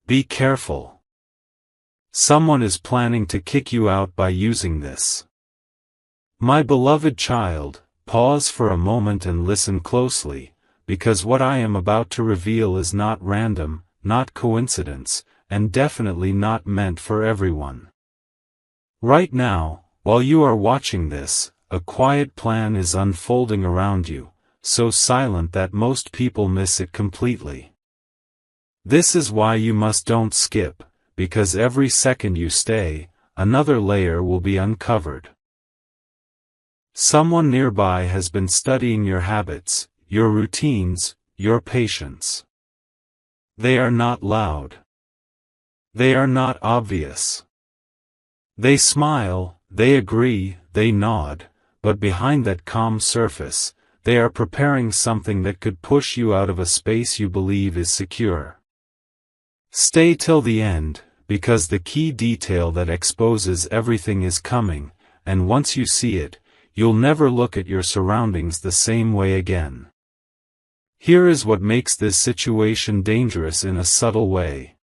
Be careful. Someone is planning to kick you out by using this. My beloved child, pause for a moment and listen closely, because what I am about to reveal is not random, not coincidence, and definitely not meant for everyone. Right now, while you are watching this, a quiet plan is unfolding around you, so silent that most people miss it completely. This is why you don't skip, because every second you stay, another layer will be uncovered. Someone nearby has been studying your habits, your routines, your patience. They are not loud. They are not obvious. They smile, they agree, they nod, but behind that calm surface, they are preparing something that could push you out of a space you believe is secure. Stay till the end, because the key detail that exposes everything is coming, and once you see it, you'll never look at your surroundings the same way again. Here is what makes this situation dangerous in a subtle way.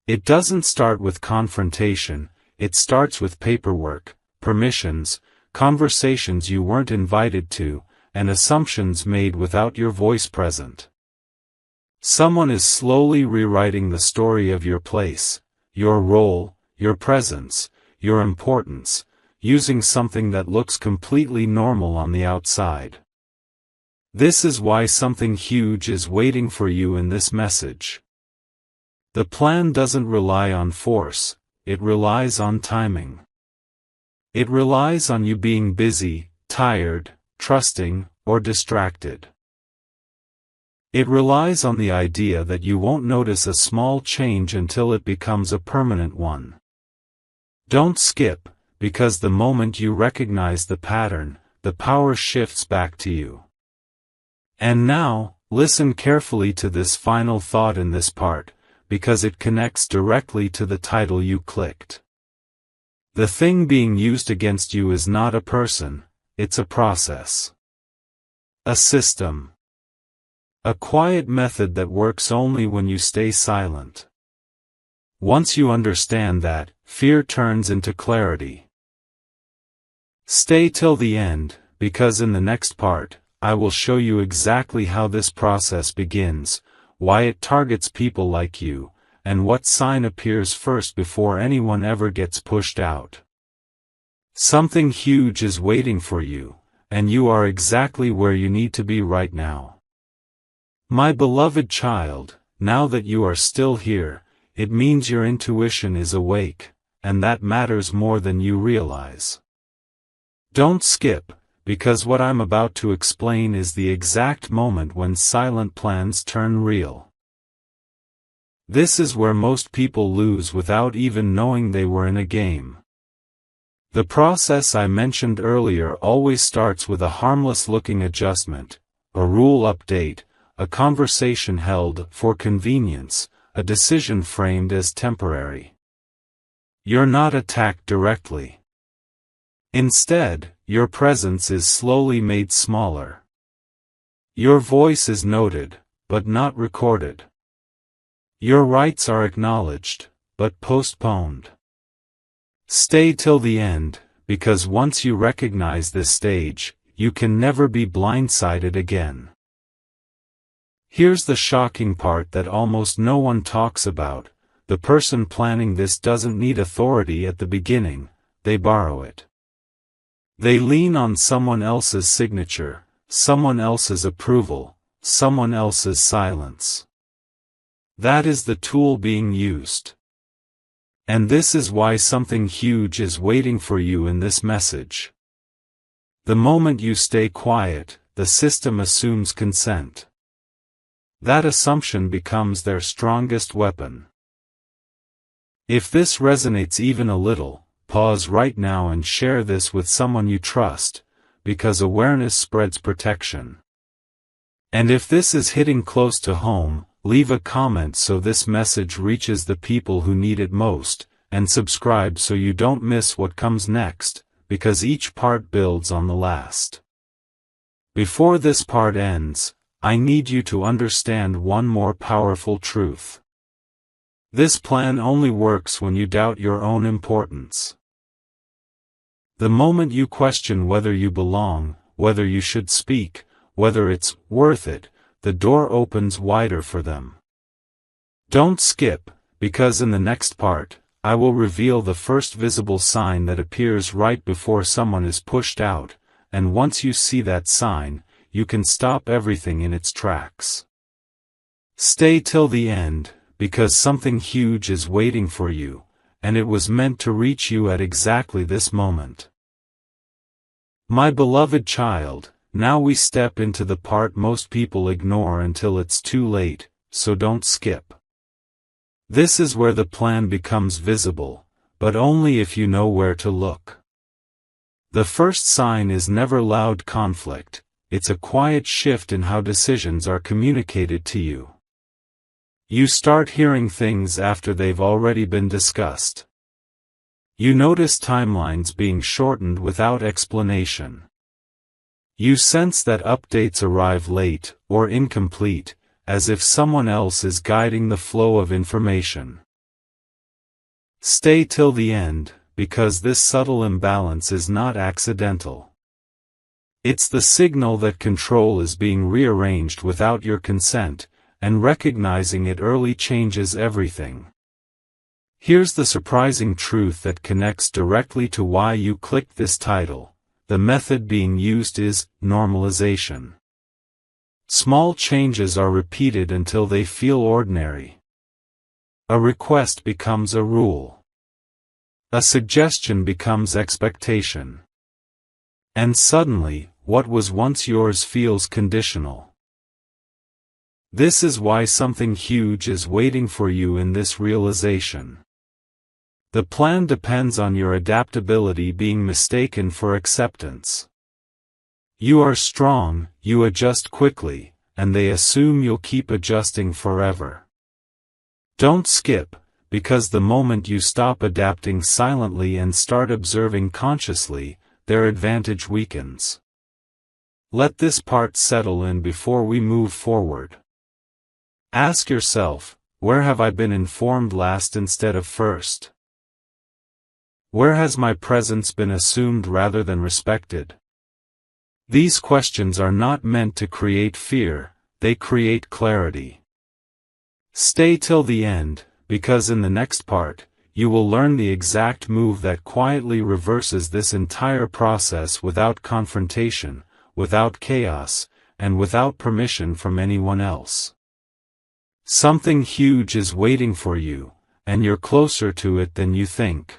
It doesn't start with confrontation, it starts with paperwork, permissions, conversations you weren't invited to, and assumptions made without your voice present. Someone is slowly rewriting the story of your place, your role, your presence, your importance, using something that looks completely normal on the outside. This is why something huge is waiting for you in this message. The plan doesn't rely on force, it relies on timing. It relies on you being busy, tired, trusting, or distracted. It relies on the idea that you won't notice a small change until it becomes a permanent one. Don't skip, because the moment you recognize the pattern, the power shifts back to you. And now, listen carefully to this final thought in this part, because it connects directly to the title you clicked. The thing being used against you is not a person, it's a process. A system. A quiet method that works only when you stay silent. Once you understand that, fear turns into clarity. Stay till the end, because in the next part, I will show you exactly how this process begins, why it targets people like you, and what sign appears first before anyone ever gets pushed out. Something huge is waiting for you, and you are exactly where you need to be right now. My beloved child, now that you are still here, it means your intuition is awake, and that matters more than you realize. Don't skip, because what I'm about to explain is the exact moment when silent plans turn real. This is where most people lose without even knowing they were in a game. The process I mentioned earlier always starts with a harmless-looking adjustment, a rule update, a conversation held for convenience, a decision framed as temporary. You're not attacked directly. Instead, your presence is slowly made smaller. Your voice is noted, but not recorded. Your rights are acknowledged, but postponed. Stay till the end, because once you recognize this stage, you can never be blindsided again. Here's the shocking part that almost no one talks about: the person planning this doesn't need authority at the beginning, they borrow it. They lean on someone else's signature, someone else's approval, someone else's silence. That is the tool being used. And this is why something huge is waiting for you in this message. The moment you stay quiet, the system assumes consent. That assumption becomes their strongest weapon. If this resonates even a little, pause right now and share this with someone you trust, because awareness spreads protection. And if this is hitting close to home, leave a comment so this message reaches the people who need it most, and subscribe so you don't miss what comes next, because each part builds on the last. Before this part ends, I need you to understand one more powerful truth. This plan only works when you doubt your own importance. The moment you question whether you belong, whether you should speak, whether it's worth it, the door opens wider for them. Don't skip, because in the next part, I will reveal the first visible sign that appears right before someone is pushed out, and once you see that sign, you can stop everything in its tracks. Stay till the end, because something huge is waiting for you, and it was meant to reach you at exactly this moment. My beloved child, now we step into the part most people ignore until it's too late, so don't skip. This is where the plan becomes visible, but only if you know where to look. The first sign is never loud conflict, it's a quiet shift in how decisions are communicated to you. You start hearing things after they've already been discussed. You notice timelines being shortened without explanation. You sense that updates arrive late, or incomplete, as if someone else is guiding the flow of information. Stay till the end, because this subtle imbalance is not accidental. It's the signal that control is being rearranged without your consent, and recognizing it early changes everything. Here's the surprising truth that connects directly to why you clicked this title. The method being used is normalization. Small changes are repeated until they feel ordinary. A request becomes a rule. A suggestion becomes expectation. And suddenly, what was once yours feels conditional. This is why something huge is waiting for you in this realization. The plan depends on your adaptability being mistaken for acceptance. You are strong, you adjust quickly, and they assume you'll keep adjusting forever. Don't skip, because the moment you stop adapting silently and start observing consciously, their advantage weakens. Let this part settle in before we move forward. Ask yourself, where have I been informed last instead of first? Where has my presence been assumed rather than respected? These questions are not meant to create fear, they create clarity. Stay till the end, because in the next part, you will learn the exact move that quietly reverses this entire process without confrontation, without chaos, and without permission from anyone else. Something huge is waiting for you, and you're closer to it than you think.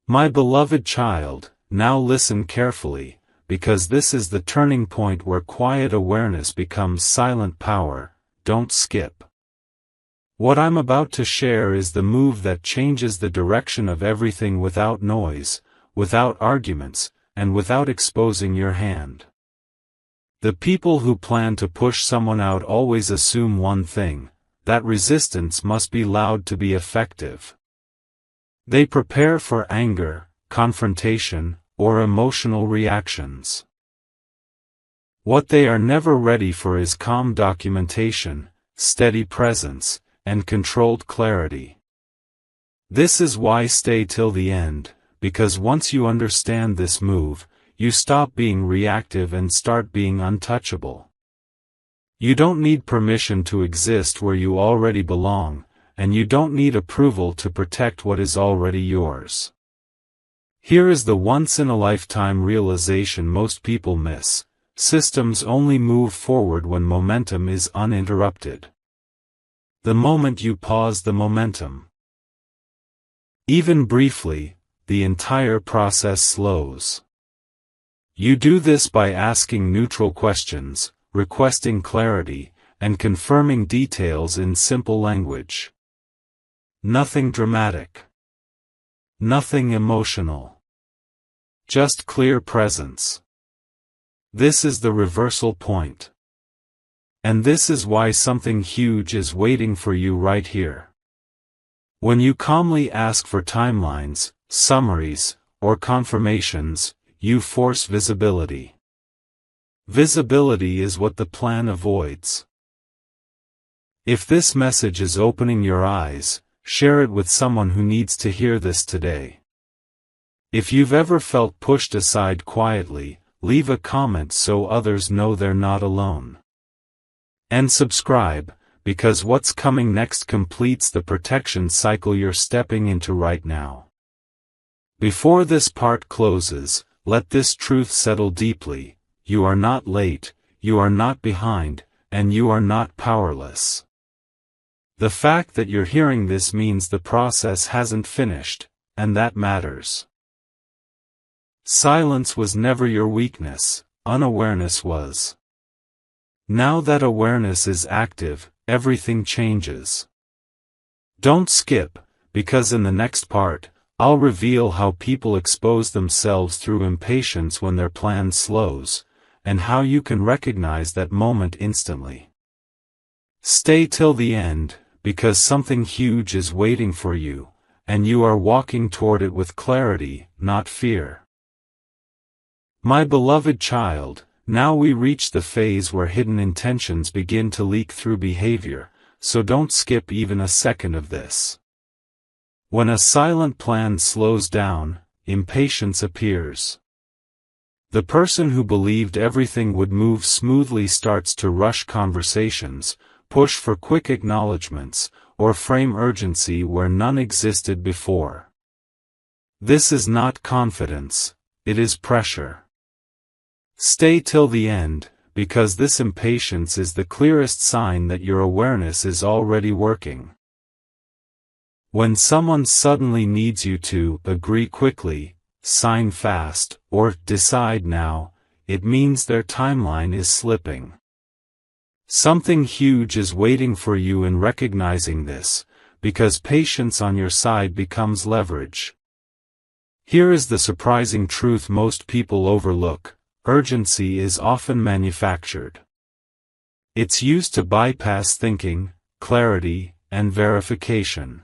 My beloved child, now listen carefully, because this is the turning point where quiet awareness becomes silent power. Don't skip. What I'm about to share is the move that changes the direction of everything without noise, without arguments, and without exposing your hand. The people who plan to push someone out always assume one thing, that resistance must be loud to be effective. They prepare for anger, confrontation, or emotional reactions. What they are never ready for is calm documentation, steady presence, and controlled clarity. This is why stay till the end, because once you understand this move, you stop being reactive and start being untouchable. You don't need permission to exist where you already belong, and you don't need approval to protect what is already yours. Here is the once-in-a-lifetime realization most people miss: systems only move forward when momentum is uninterrupted. The moment you pause the momentum, even briefly, the entire process slows. You do this by asking neutral questions, requesting clarity, and confirming details in simple language. Nothing dramatic. Nothing emotional. Just clear presence. This is the reversal point. And this is why something huge is waiting for you right here. When you calmly ask for timelines, summaries, or confirmations, you force visibility. Visibility is what the plan avoids. If this message is opening your eyes, share it with someone who needs to hear this today. If you've ever felt pushed aside quietly, leave a comment so others know they're not alone. And subscribe, because what's coming next completes the protection cycle you're stepping into right now. Before this part closes, let this truth settle deeply: you are not late, you are not behind, and you are not powerless. The fact that you're hearing this means the process hasn't finished, and that matters. Silence was never your weakness, unawareness was. Now that awareness is active, everything changes. Don't skip, because in the next part, I'll reveal how people expose themselves through impatience when their plan slows, and how you can recognize that moment instantly. Stay till the end, because something huge is waiting for you, and you are walking toward it with clarity, not fear. My beloved child, now we reach the phase where hidden intentions begin to leak through behavior, so don't skip even a second of this. When a silent plan slows down, impatience appears. The person who believed everything would move smoothly starts to rush conversations, push for quick acknowledgments, or frame urgency where none existed before. This is not confidence, it is pressure. Stay till the end, because this impatience is the clearest sign that your awareness is already working. When someone suddenly needs you to agree quickly, sign fast, or decide now, it means their timeline is slipping. Something huge is waiting for you in recognizing this, because patience on your side becomes leverage. Here is the surprising truth most people overlook: urgency is often manufactured. It's used to bypass thinking, clarity, and verification.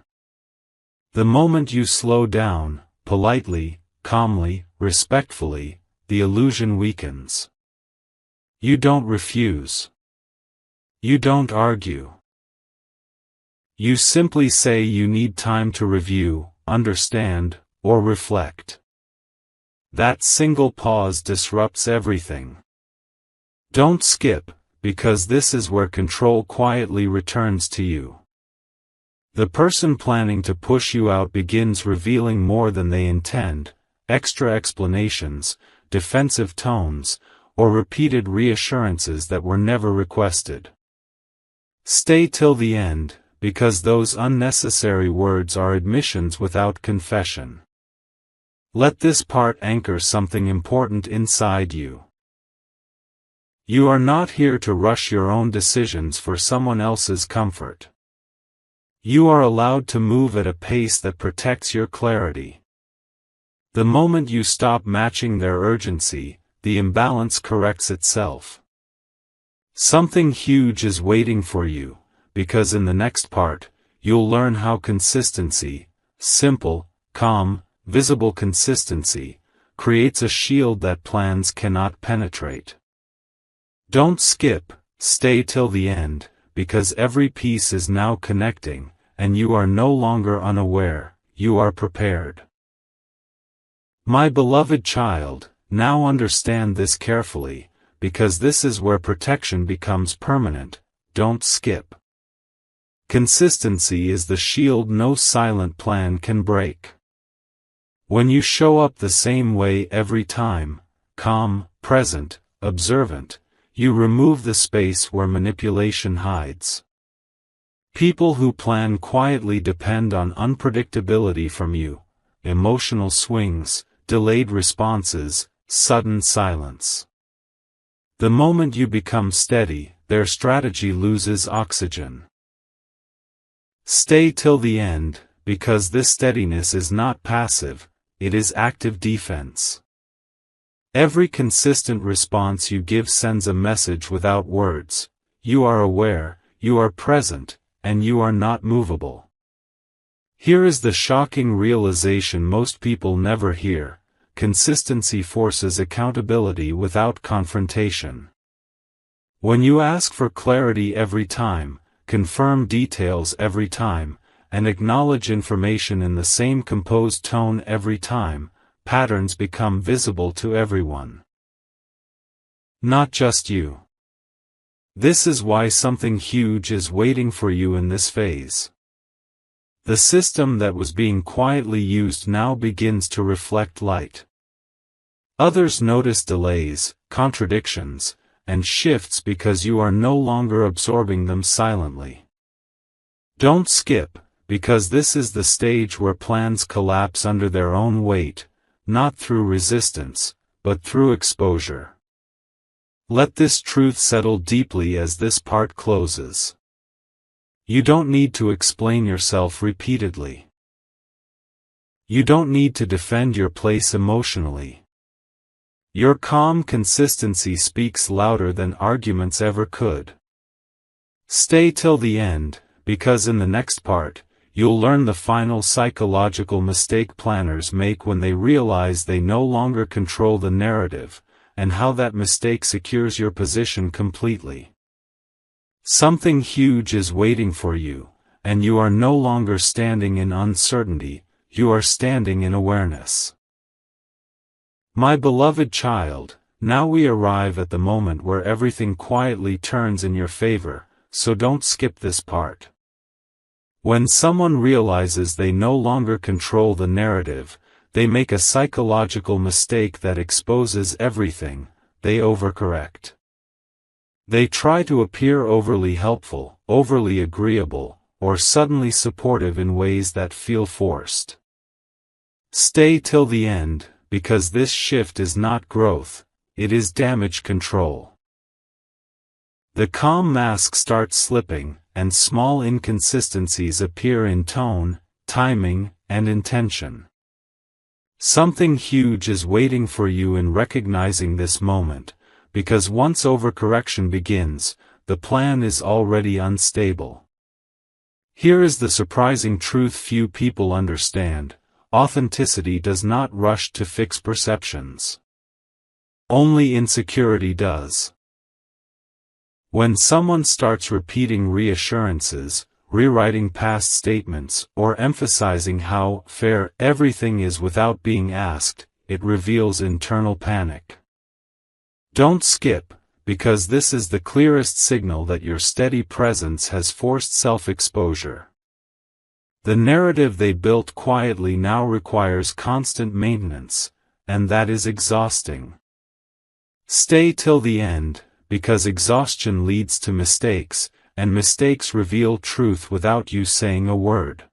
The moment you slow down, politely, calmly, respectfully, the illusion weakens. You don't refuse. You don't argue. You simply say you need time to review, understand, or reflect. That single pause disrupts everything. Don't skip, because this is where control quietly returns to you. The person planning to push you out begins revealing more than they intend: extra explanations, defensive tones, or repeated reassurances that were never requested. Stay till the end, because those unnecessary words are admissions without confession. Let this part anchor something important inside you. You are not here to rush your own decisions for someone else's comfort. You are allowed to move at a pace that protects your clarity. The moment you stop matching their urgency, the imbalance corrects itself. Something huge is waiting for you, because in the next part, you'll learn how consistency, simple, calm, visible consistency, creates a shield that plans cannot penetrate. Don't skip, stay till the end, because every piece is now connecting, and you are no longer unaware, you are prepared. My beloved child, now understand this carefully, because this is where protection becomes permanent. Don't skip. Consistency is the shield no silent plan can break. When you show up the same way every time, calm, present, observant, you remove the space where manipulation hides. People who plan quietly depend on unpredictability from you: emotional swings, delayed responses, sudden silence. The moment you become steady, their strategy loses oxygen. Stay till the end, because this steadiness is not passive, it is active defense. Every consistent response you give sends a message without words: you are aware, you are present, and you are not movable. Here is the shocking realization most people never hear: consistency forces accountability without confrontation. When you ask for clarity every time, confirm details every time, and acknowledge information in the same composed tone every time, patterns become visible to everyone. Not just you. This is why something huge is waiting for you in this phase. The system that was being quietly used now begins to reflect light. Others notice delays, contradictions, and shifts because you are no longer absorbing them silently. Don't skip, because this is the stage where plans collapse under their own weight, not through resistance, but through exposure. Let this truth settle deeply as this part closes. You don't need to explain yourself repeatedly. You don't need to defend your place emotionally. Your calm consistency speaks louder than arguments ever could. Stay till the end, because in the next part, you'll learn the final psychological mistake planners make when they realize they no longer control the narrative, and how that mistake secures your position completely. Something huge is waiting for you, and you are no longer standing in uncertainty, you are standing in awareness. My beloved child, now we arrive at the moment where everything quietly turns in your favor, so don't skip this part. When someone realizes they no longer control the narrative, they make a psychological mistake that exposes everything, they overcorrect. They try to appear overly helpful, overly agreeable, or suddenly supportive in ways that feel forced. Stay till the end, because this shift is not growth, it is damage control. The calm mask starts slipping, and small inconsistencies appear in tone, timing, and intention. Something huge is waiting for you in recognizing this moment, because once overcorrection begins, the plan is already unstable. Here is the surprising truth few people understand: authenticity does not rush to fix perceptions. Only insecurity does. When someone starts repeating reassurances, rewriting past statements, or emphasizing how fair everything is without being asked, it reveals internal panic. Don't skip, because this is the clearest signal that your steady presence has forced self-exposure. The narrative they built quietly now requires constant maintenance, and that is exhausting. Stay till the end, because exhaustion leads to mistakes, and mistakes reveal truth without you saying a word.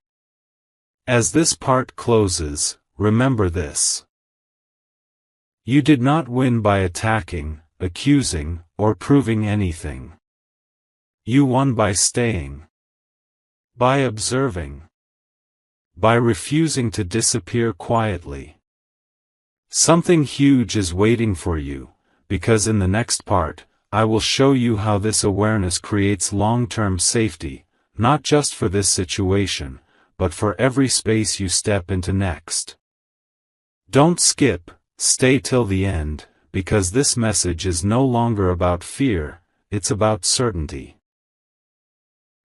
As this part closes, remember this. You did not win by attacking, accusing, or proving anything. You won by staying. By observing. By refusing to disappear quietly. Something huge is waiting for you, because in the next part, I will show you how this awareness creates long-term safety, not just for this situation, but for every space you step into next. Don't skip, stay till the end, because this message is no longer about fear, it's about certainty.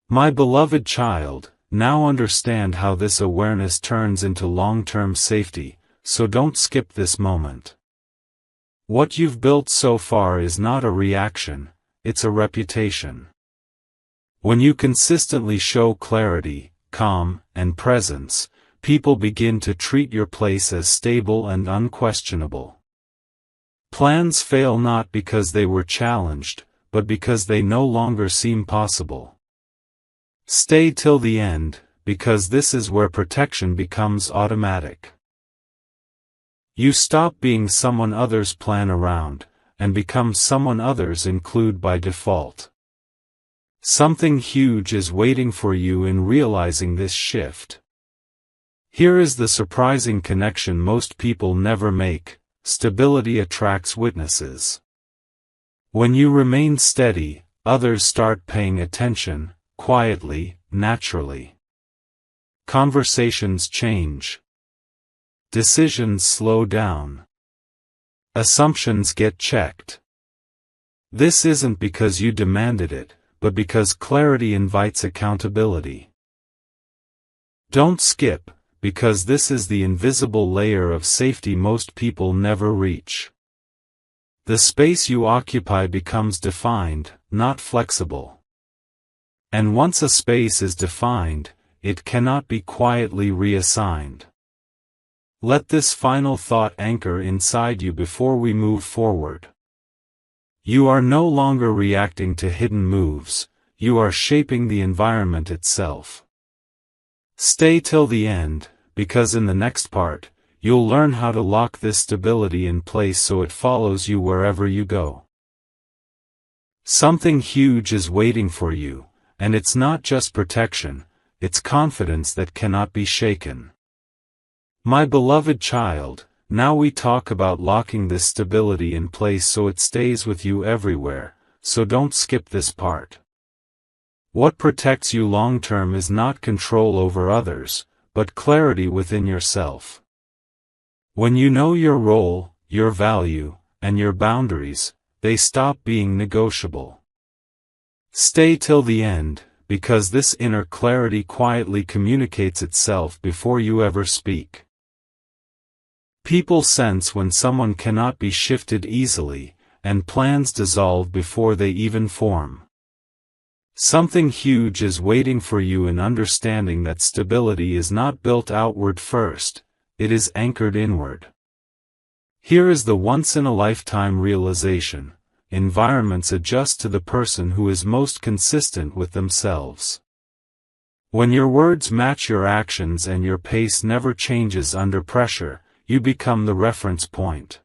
My beloved child, now understand how this awareness turns into long-term safety, so don't skip this moment. What you've built so far is not a reaction, it's a reputation. When you consistently show clarity, calm, and presence, people begin to treat your place as stable and unquestionable. Plans fail not because they were challenged, but because they no longer seem possible. Stay till the end, because this is where protection becomes automatic. You stop being someone others plan around, and become someone others include by default. Something huge is waiting for you in realizing this shift. Here is the surprising connection most people never make: stability attracts witnesses. When you remain steady, others start paying attention, quietly, naturally. Conversations change. Decisions slow down. Assumptions get checked. This isn't because you demanded it, but because clarity invites accountability. Don't skip, because this is the invisible layer of safety most people never reach. The space you occupy becomes defined, not flexible. And once a space is defined, it cannot be quietly reassigned. Let this final thought anchor inside you before we move forward. You are no longer reacting to hidden moves, you are shaping the environment itself. Stay till the end, because in the next part, you'll learn how to lock this stability in place so it follows you wherever you go. Something huge is waiting for you, and it's not just protection, it's confidence that cannot be shaken. My beloved child, now we talk about locking this stability in place so it stays with you everywhere, so don't skip this part. What protects you long-term is not control over others, but clarity within yourself. When you know your role, your value, and your boundaries, they stop being negotiable. Stay till the end, because this inner clarity quietly communicates itself before you ever speak. People sense when someone cannot be shifted easily, and plans dissolve before they even form. Something huge is waiting for you in understanding that stability is not built outward first, it is anchored inward. Here is the once-in-a-lifetime realization: environments adjust to the person who is most consistent with themselves. When your words match your actions and your pace never changes under pressure, you become the reference point.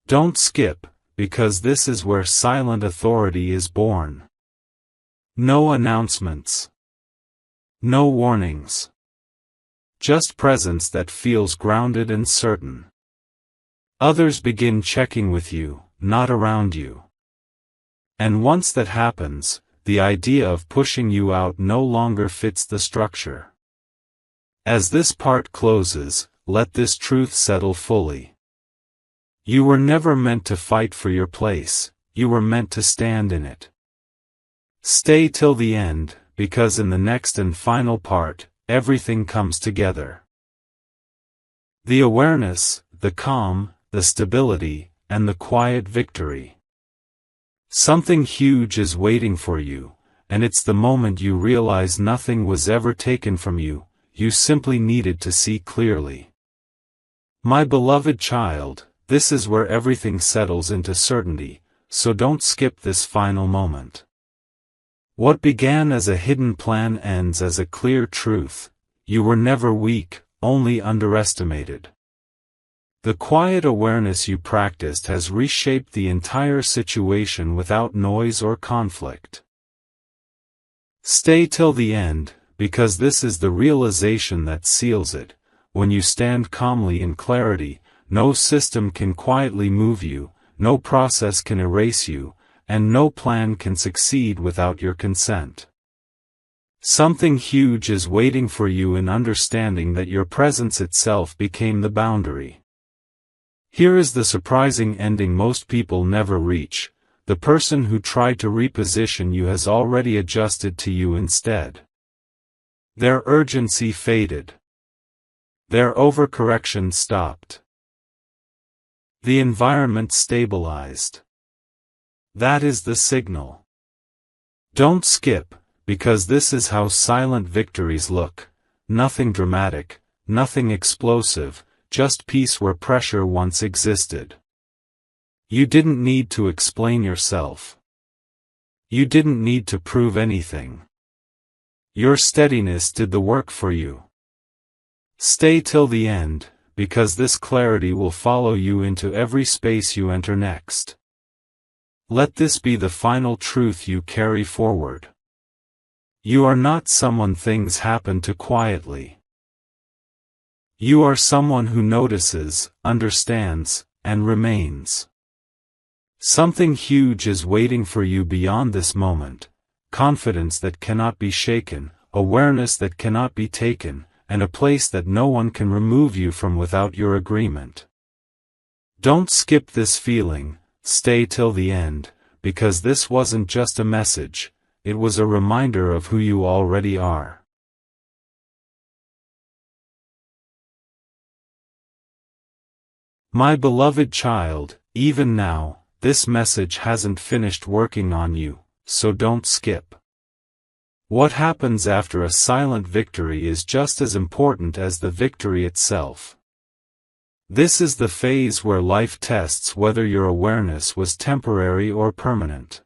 Don't skip, because this is where silent authority is born. No announcements. No warnings. Just presence that feels grounded and certain. Others begin checking with you, not around you. And once that happens, the idea of pushing you out no longer fits the structure. As this part closes, let this truth settle fully. You were never meant to fight for your place, you were meant to stand in it. Stay till the end, because in the next and final part, everything comes together. The awareness, the calm, the stability, and the quiet victory. Something huge is waiting for you, and it's the moment you realize nothing was ever taken from you, you simply needed to see clearly. My beloved child, this is where everything settles into certainty, so don't skip this final moment. What began as a hidden plan ends as a clear truth: you were never weak, only underestimated. The quiet awareness you practiced has reshaped the entire situation without noise or conflict. Stay till the end, because this is the realization that seals it. When you stand calmly in clarity, no system can quietly move you, no process can erase you, and no plan can succeed without your consent. Something huge is waiting for you in understanding that your presence itself became the boundary. Here is the surprising ending most people never reach: the person who tried to reposition you has already adjusted to you instead. Their urgency faded. Their overcorrection stopped. The environment stabilized. That is the signal. Don't skip, because this is how silent victories look: nothing dramatic, nothing explosive, just peace where pressure once existed. You didn't need to explain yourself. You didn't need to prove anything. Your steadiness did the work for you. Stay till the end, because this clarity will follow you into every space you enter next. Let this be the final truth you carry forward. You are not someone things happen to quietly. You are someone who notices, understands, and remains. Something huge is waiting for you beyond this moment: confidence that cannot be shaken, awareness that cannot be taken, and a place that no one can remove you from without your agreement. Don't skip this feeling, stay till the end, because this wasn't just a message, it was a reminder of who you already are. My beloved child, even now, this message hasn't finished working on you, so don't skip. What happens after a silent victory is just as important as the victory itself. This is the phase where life tests whether your awareness was temporary or permanent.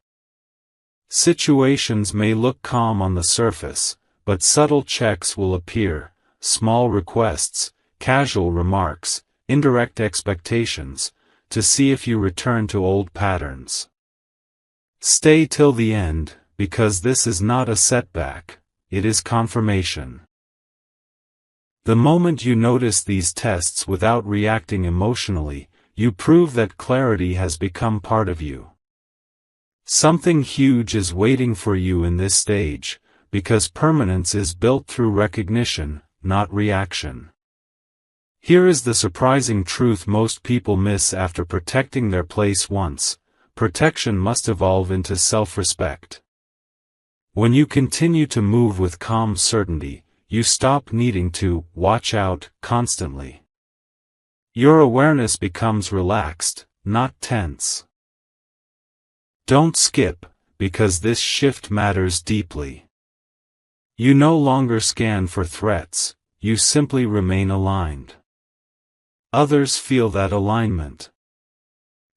Situations may look calm on the surface, but subtle checks will appear, small requests, casual remarks, indirect expectations, to see if you return to old patterns. Stay till the end, because this is not a setback, it is confirmation. The moment you notice these tests without reacting emotionally, you prove that clarity has become part of you. Something huge is waiting for you in this stage, because permanence is built through recognition, not reaction. Here is the surprising truth most people miss after protecting their place once: protection must evolve into self-respect. When you continue to move with calm certainty, you stop needing to watch out constantly. Your awareness becomes relaxed, not tense. Don't skip, because this shift matters deeply. You no longer scan for threats, you simply remain aligned. Others feel that alignment.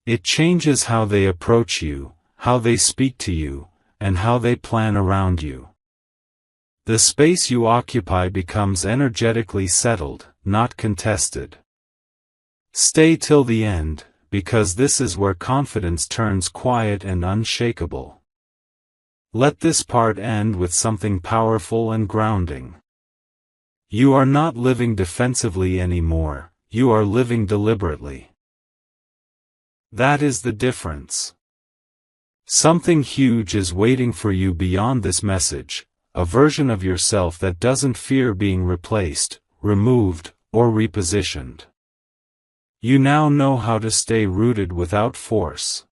It changes how they approach you, how they speak to you, and how they plan around you. The space you occupy becomes energetically settled, not contested. Stay till the end, because this is where confidence turns quiet and unshakable. Let this part end with something powerful and grounding. You are not living defensively anymore, you are living deliberately. That is the difference. Something huge is waiting for you beyond this message, a version of yourself that doesn't fear being replaced, removed, or repositioned. You now know how to stay rooted without force.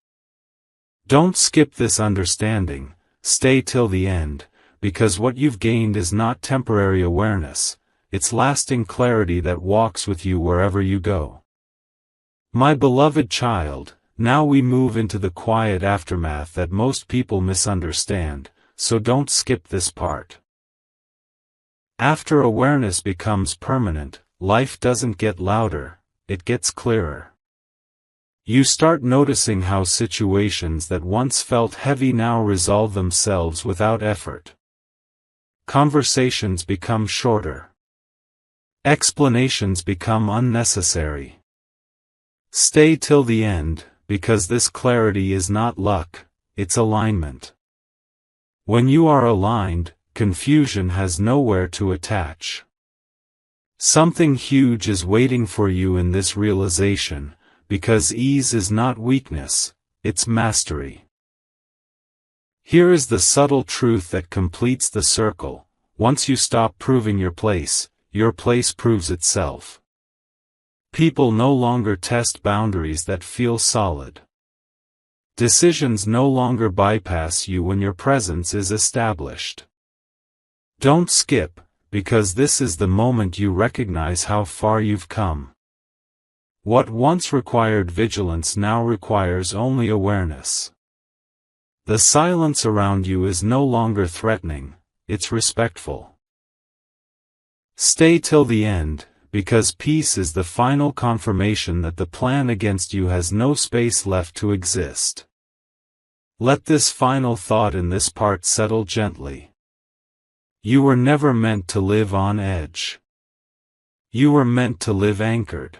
Don't skip this understanding, stay till the end, because what you've gained is not temporary awareness, it's lasting clarity that walks with you wherever you go. My beloved child, now we move into the quiet aftermath that most people misunderstand, so don't skip this part. After awareness becomes permanent, life doesn't get louder, it gets clearer. You start noticing how situations that once felt heavy now resolve themselves without effort. Conversations become shorter. Explanations become unnecessary. Stay till the end, because this clarity is not luck, it's alignment. When you are aligned, confusion has nowhere to attach. Something huge is waiting for you in this realization, because ease is not weakness, it's mastery. Here is the subtle truth that completes the circle: once you stop proving your place proves itself. People no longer test boundaries that feel solid. Decisions no longer bypass you when your presence is established. Don't skip, because this is the moment you recognize how far you've come. What once required vigilance now requires only awareness. The silence around you is no longer threatening, it's respectful. Stay till the end, because peace is the final confirmation that the plan against you has no space left to exist. Let this final thought in this part settle gently. You were never meant to live on edge. You were meant to live anchored.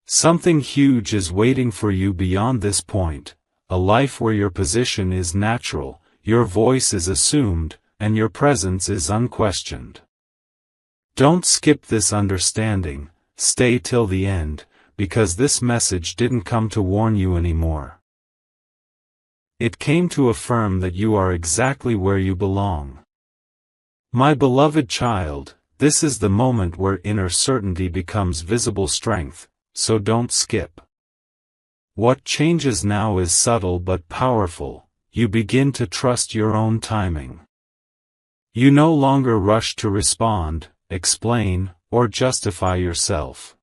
Something huge is waiting for you beyond this point, a life where your position is natural, your voice is assumed, and your presence is unquestioned. Don't skip this understanding, stay till the end, because this message didn't come to warn you anymore. It came to affirm that you are exactly where you belong. My beloved child, this is the moment where inner certainty becomes visible strength, so don't skip. What changes now is subtle but powerful. You begin to trust your own timing. You no longer rush to respond, explain, or justify yourself.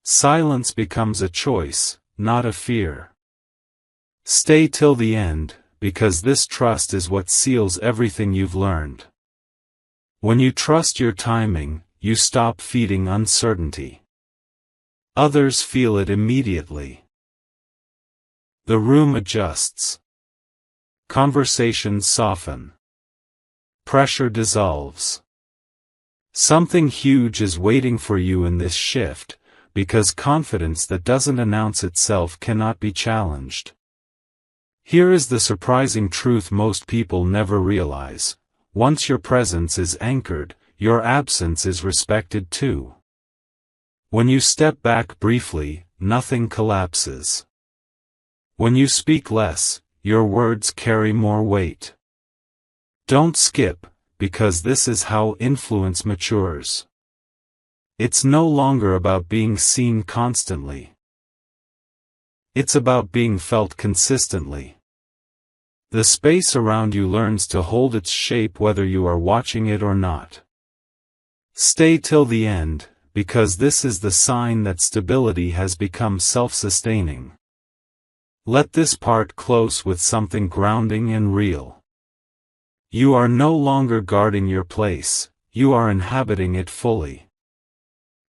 Silence becomes a choice, not a fear. Stay till the end, because this trust is what seals everything you've learned. When you trust your timing, you stop feeding uncertainty. Others feel it immediately. The room adjusts. Conversations soften. Pressure dissolves. Something huge is waiting for you in this shift, because confidence that doesn't announce itself cannot be challenged. Here is the surprising truth most people never realize. Once your presence is anchored, your absence is respected too. When you step back briefly, nothing collapses. When you speak less, your words carry more weight. Don't skip, because this is how influence matures. It's no longer about being seen constantly. It's about being felt consistently. The space around you learns to hold its shape whether you are watching it or not. Stay till the end, because this is the sign that stability has become self-sustaining. Let this part close with something grounding and real. You are no longer guarding your place, you are inhabiting it fully.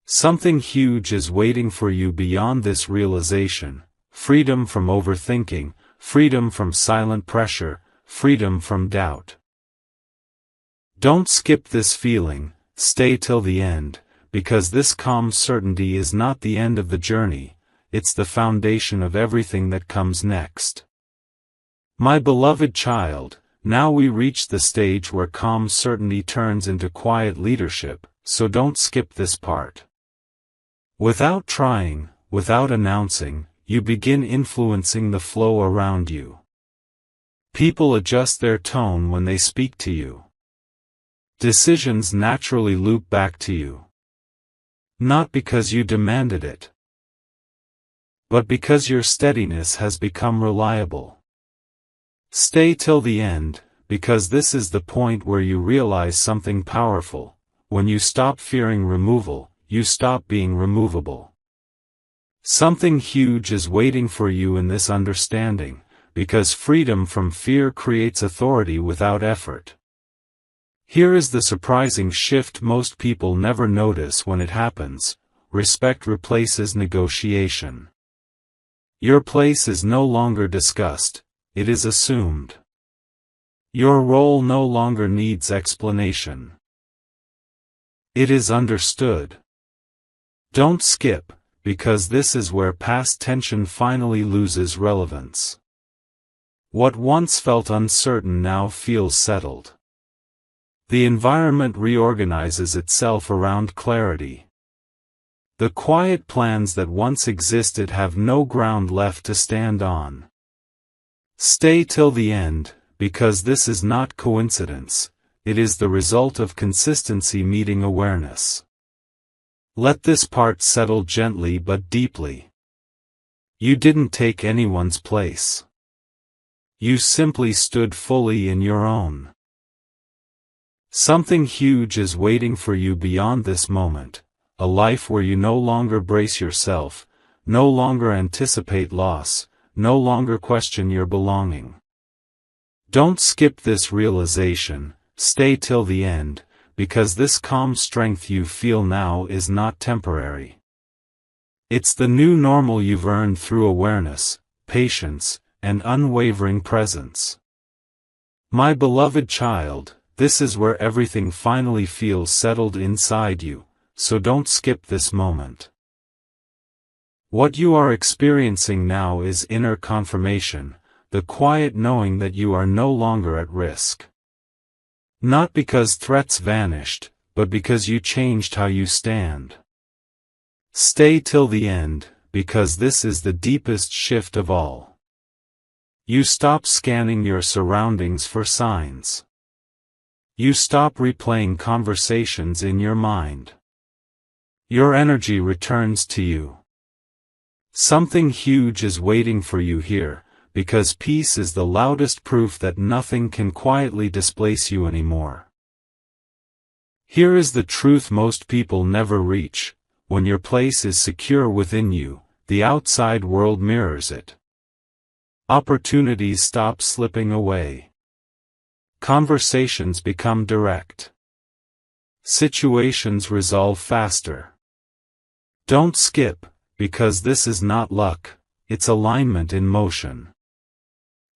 Something huge is waiting for you beyond this realization: freedom from overthinking, freedom from silent pressure, freedom from doubt. Don't skip this feeling, stay till the end, because this calm certainty is not the end of the journey, it's the foundation of everything that comes next. My beloved child, now we reach the stage where calm certainty turns into quiet leadership, so don't skip this part. Without trying, without announcing, you begin influencing the flow around you. People adjust their tone when they speak to you. Decisions naturally loop back to you. Not because you demanded it, but because your steadiness has become reliable. Stay till the end, because this is the point where you realize something powerful. When you stop fearing removal, you stop being removable. Something huge is waiting for you in this understanding, because freedom from fear creates authority without effort. Here is the surprising shift most people never notice when it happens: respect replaces negotiation. Your place is no longer discussed, it is assumed. Your role no longer needs explanation. It is understood. Don't skip, because this is where past tension finally loses relevance. What once felt uncertain now feels settled. The environment reorganizes itself around clarity. The quiet plans that once existed have no ground left to stand on. Stay till the end, because this is not coincidence, it is the result of consistency meeting awareness. Let this part settle gently but deeply. You didn't take anyone's place. You simply stood fully in your own. Something huge is waiting for you beyond this moment, a life where you no longer brace yourself, no longer anticipate loss, no longer question your belonging. Don't skip this realization, stay till the end, because this calm strength you feel now is not temporary. It's the new normal you've earned through awareness, patience, and unwavering presence. My beloved child, this is where everything finally feels settled inside you, so don't skip this moment. What you are experiencing now is inner confirmation, the quiet knowing that you are no longer at risk. Not because threats vanished, but because you changed how you stand. Stay till the end, because this is the deepest shift of all. You stop scanning your surroundings for signs. You stop replaying conversations in your mind. Your energy returns to you. Something huge is waiting for you here, because peace is the loudest proof that nothing can quietly displace you anymore. Here is the truth most people never reach: when your place is secure within you, the outside world mirrors it. Opportunities stop slipping away. Conversations become direct. Situations resolve faster. Don't skip, because this is not luck, it's alignment in motion.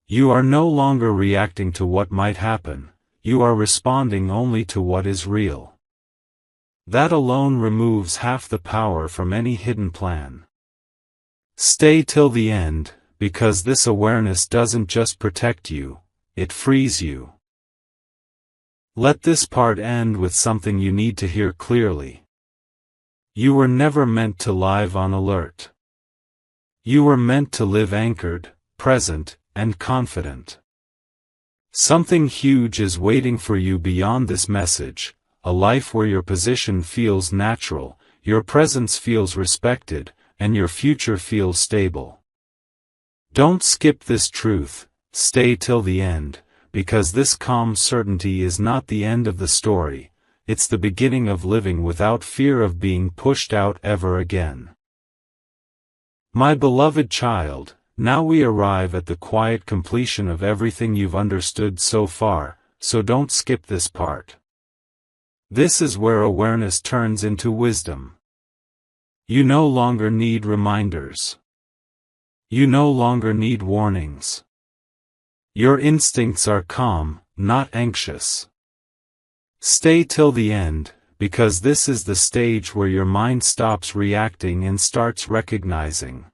You are no longer reacting to what might happen, you are responding only to what is real. That alone removes half the power from any hidden plan. Stay till the end, because this awareness doesn't just protect you, it frees you. Let this part end with something you need to hear clearly. You were never meant to live on alert. You were meant to live anchored, present, and confident. Something huge is waiting for you beyond this message, a life where your position feels natural, your presence feels respected, and your future feels stable. Don't skip this truth, stay till the end, because this calm certainty is not the end of the story, it's the beginning of living without fear of being pushed out ever again. My beloved child, now we arrive at the quiet completion of everything you've understood so far, so don't skip this part. This is where awareness turns into wisdom. You no longer need reminders. You no longer need warnings. Your instincts are calm, not anxious. Stay till the end, because this is the stage where your mind stops reacting and starts recognizing.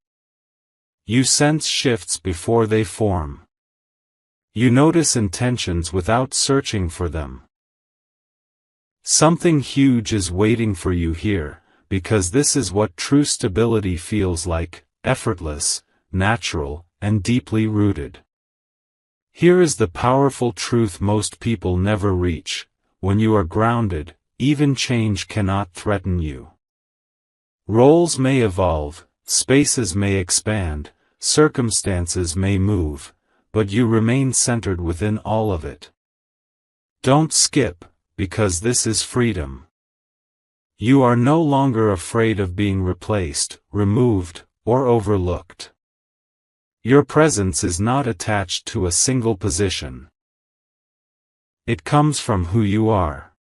You sense shifts before they form. You notice intentions without searching for them. Something huge is waiting for you here, because this is what true stability feels like: effortless, natural, and deeply rooted. Here is the powerful truth most people never reach: when you are grounded, even change cannot threaten you. Roles may evolve, spaces may expand, circumstances may move, but you remain centered within all of it. Don't skip, because this is freedom. You are no longer afraid of being replaced, removed, or overlooked. Your presence is not attached to a single position. It comes from who you are.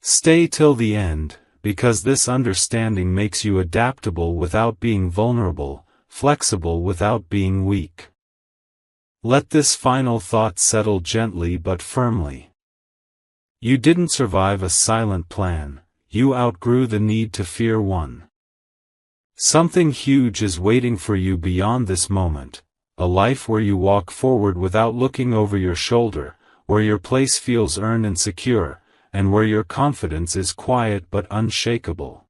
Stay till the end, because this understanding makes you adaptable without being vulnerable, flexible without being weak. Let this final thought settle gently but firmly. You didn't survive a silent plan, you outgrew the need to fear one. Something huge is waiting for you beyond this moment, a life where you walk forward without looking over your shoulder, where your place feels earned and secure, and where your confidence is quiet but unshakable.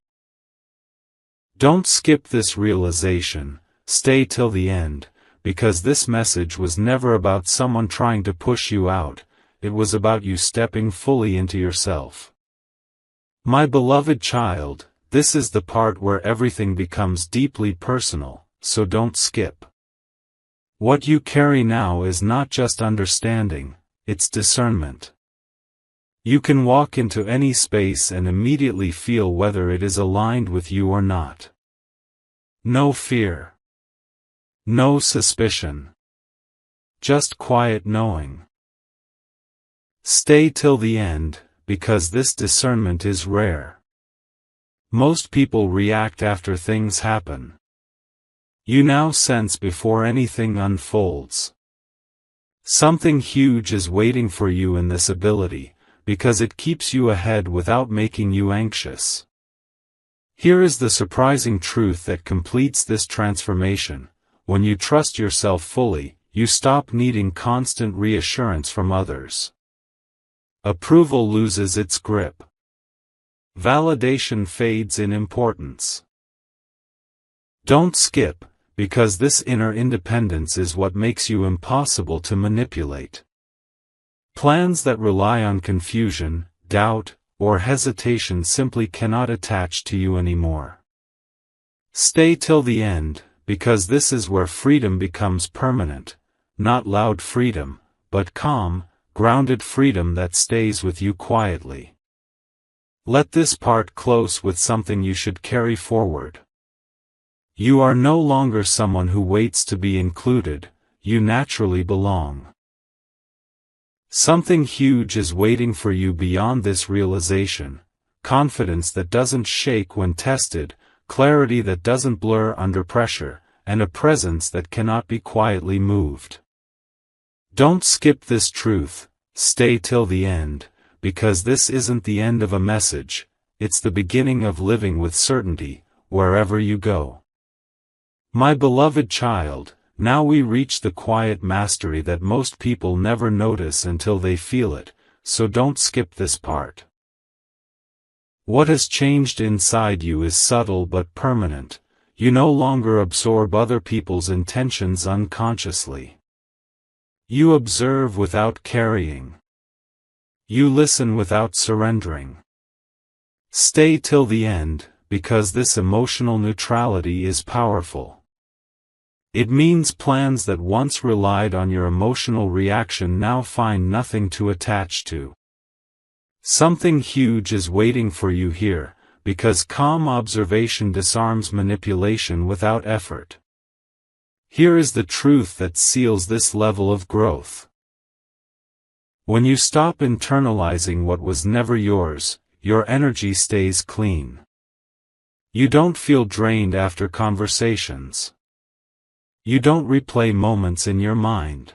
Don't skip this realization, stay till the end, because this message was never about someone trying to push you out, it was about you stepping fully into yourself. My beloved child, this is the part where everything becomes deeply personal, so don't skip. What you carry now is not just understanding, it's discernment. You can walk into any space and immediately feel whether it is aligned with you or not. No fear. No suspicion. Just quiet knowing. Stay till the end, because this discernment is rare. Most people react after things happen. You now sense before anything unfolds. Something huge is waiting for you in this ability, because it keeps you ahead without making you anxious. Here is the surprising truth that completes this transformation: when you trust yourself fully, you stop needing constant reassurance from others. Approval loses its grip. Validation fades in importance. Don't skip, because this inner independence is what makes you impossible to manipulate. Plans that rely on confusion, doubt, or hesitation simply cannot attach to you anymore. Stay till the end, because this is where freedom becomes permanent, not loud freedom, but calm, grounded freedom that stays with you quietly. Let this part close with something you should carry forward. You are no longer someone who waits to be included, you naturally belong. Something huge is waiting for you beyond this realization: confidence that doesn't shake when tested, clarity that doesn't blur under pressure, and a presence that cannot be quietly moved. Don't skip this truth, stay till the end, because this isn't the end of a message, it's the beginning of living with certainty, wherever you go. My beloved child, now we reach the quiet mastery that most people never notice until they feel it, so don't skip this part. What has changed inside you is subtle but permanent. You no longer absorb other people's intentions unconsciously. You observe without carrying. You listen without surrendering. Stay till the end, because this emotional neutrality is powerful. It means plans that once relied on your emotional reaction now find nothing to attach to. Something huge is waiting for you here, because calm observation disarms manipulation without effort. Here is the truth that seals this level of growth. When you stop internalizing what was never yours, your energy stays clean. You don't feel drained after conversations. You don't replay moments in your mind.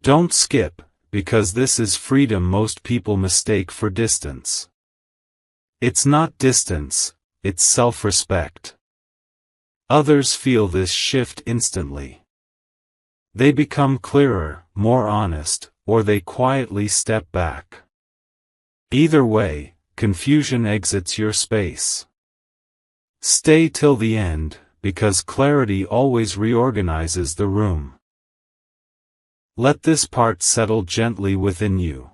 Don't skip, because this is freedom most people mistake for distance. It's not distance, it's self-respect. Others feel this shift instantly. They become clearer, more honest, or they quietly step back. Either way, confusion exits your space. Stay till the end, because clarity always reorganizes the room. Let this part settle gently within you.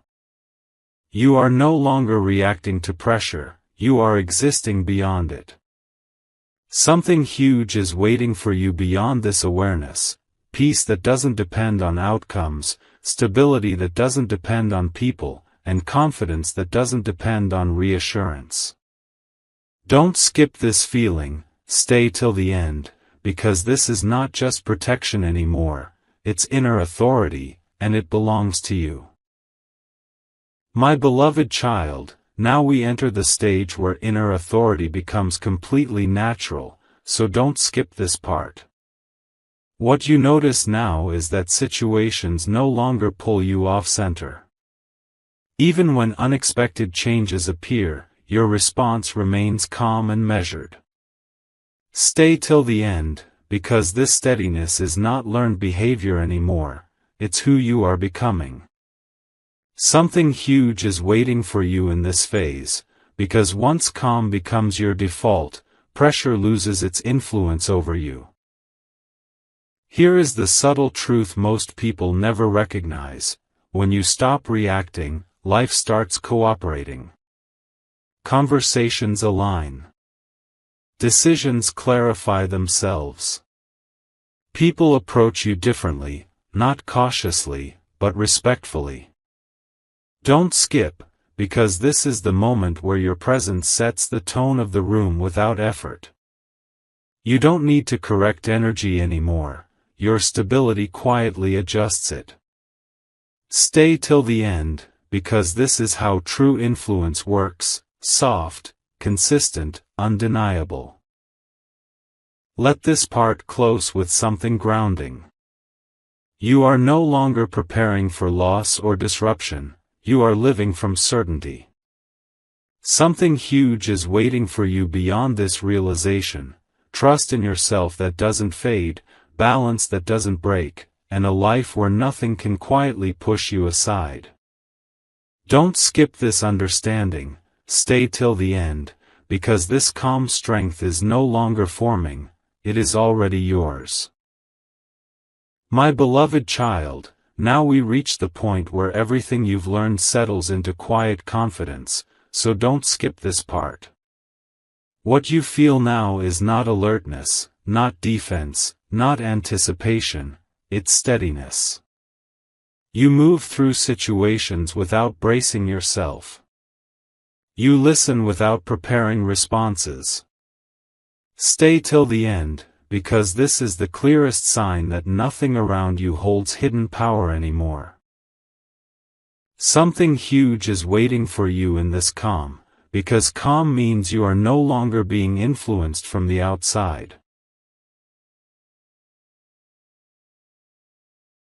You are no longer reacting to pressure, you are existing beyond it. Something huge is waiting for you beyond this awareness: peace that doesn't depend on outcomes, stability that doesn't depend on people, and confidence that doesn't depend on reassurance. Don't skip this feeling, stay till the end, because this is not just protection anymore, it's inner authority, and it belongs to you. My beloved child, now we enter the stage where inner authority becomes completely natural, so don't skip this part. What you notice now is that situations no longer pull you off center. Even when unexpected changes appear, your response remains calm and measured. Stay till the end, because this steadiness is not learned behavior anymore, it's who you are becoming. Something huge is waiting for you in this phase, because once calm becomes your default, pressure loses its influence over you. Here is the subtle truth most people never recognize: when you stop reacting, life starts cooperating. Conversations align. Decisions clarify themselves. People approach you differently, not cautiously, but respectfully. Don't skip, because this is the moment where your presence sets the tone of the room without effort. You don't need to correct energy anymore, your stability quietly adjusts it. Stay till the end, because this is how true influence works: soft, consistent, undeniable. Let this part close with something grounding. You are no longer preparing for loss or disruption, you are living from certainty. Something huge is waiting for you beyond this realization: trust in yourself that doesn't fade, balance that doesn't break, and a life where nothing can quietly push you aside. Don't skip this understanding, stay till the end, because this calm strength is no longer forming, it is already yours. My beloved child, now we reach the point where everything you've learned settles into quiet confidence, so don't skip this part. What you feel now is not alertness, not defense, not anticipation, it's steadiness. You move through situations without bracing yourself. You listen without preparing responses. Stay till the end, because this is the clearest sign that nothing around you holds hidden power anymore. Something huge is waiting for you in this calm, because calm means you are no longer being influenced from the outside.